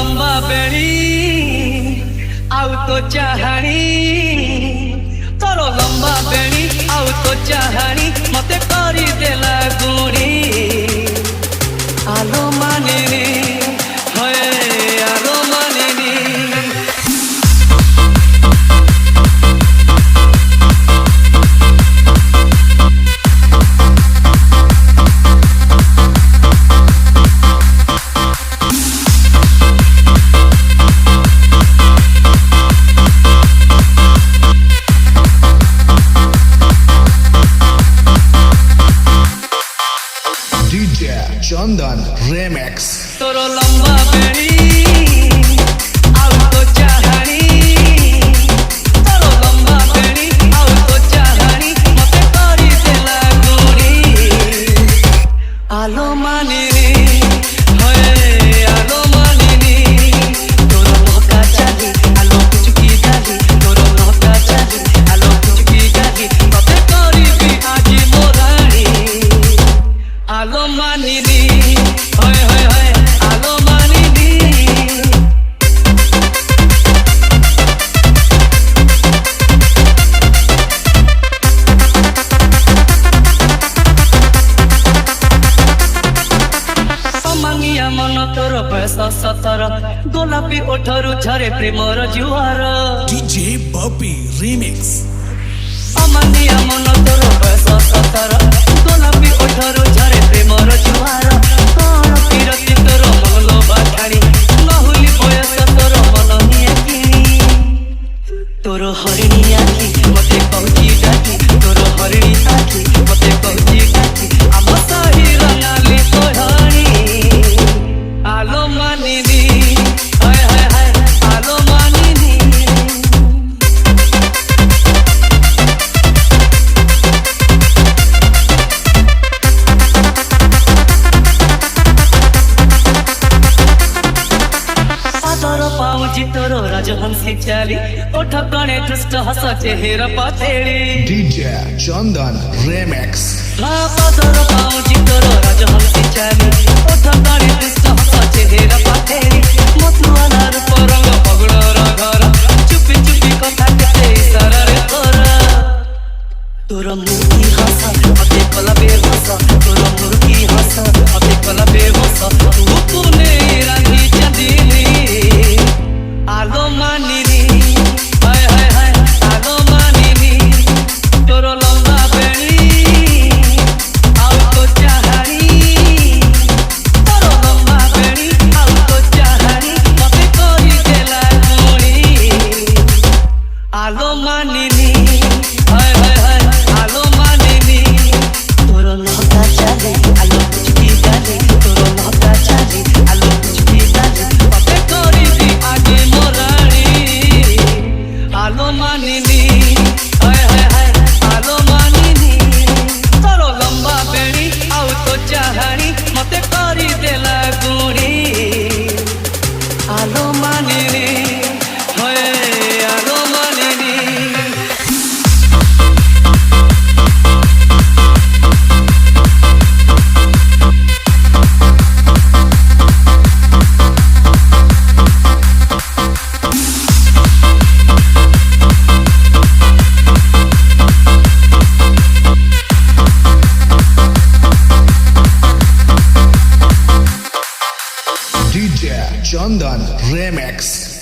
लंबा बेड़ी आउ तो चाहानी तोर लंबा बेड़ी आउ तो चाहानी मते करी देला गुड़ी आलो मानिनी होए आलो मानिनी Chandan Remix तोरो लंबा बेड़ी आउ तो चाहानी तोरो लंबा बेड़ी आउ तो चाहानी मते करी देला गुड़ी आलो मानिनी होए आलो मानिनी तोरो नौका चाली आलो कुचकी डाली तोरो नौका चाली आलो कुचकी डाली मते करी भी आजी मोरानी आलो मानिनी होय होय होय आलो मानिनी अमांगिया मन तोर बयस 17 गोलापी ओठरू झरे प्रेमर जुआर DJ Bobby Remix अमांगिया मन तोर बयस 17 गोलापी ओठरू झरे प्रेमर जुआर कौन किरती तोर मन लोभा ठाणी नहुली बयस तोर मन हिया किणी तोर हरिणी आखी मते कहूची डाकी तोर हरिणी आखी मते कहूची डाकी आम साही रंगाली तोहणी आलो मानिनी हाय हाय हाय आलो मानिनी आदर पाऊची तोरो राजहंसी चाली ओठ कणे दुष्ट हस चेहरा पथेली DJ Chandan Remix आदर पाऊची तोरो राजहंसी चाली ओठ कणे दुष्ट हस चेहरा पथेली मतुआला रूप रंग पगड़र घर चुपी चुपी कथा केते इशारा रे तोरा तोर मुर्गी हस अते कला बेहोस तोर मुर्गी हस अते कला बेहोस तू पुने रानी चंदीनी आलो मानिनी हाय हाय हाय आलो मानिनी तोर लंबा बेड़ी आउ तो चाहानी तोर लंबा बेड़ी आउ तो चाहानी मते करी देला गुणी आलो मानिनी हाय हाय हाय आलो मानिनी तोर नौका चाली आलो कुचकी डाली तोर नौका चाली आलो कुचकी डाली मते करी दी आगे मोरानी आलो मानिनी हाय हाय हाय आलो मानिनी तोर लंबा बेड़ी आउ तो चाहानी मते करी देला गुड़ी आलो मानिनी होए आलो मानिनी DJ Chandan Remix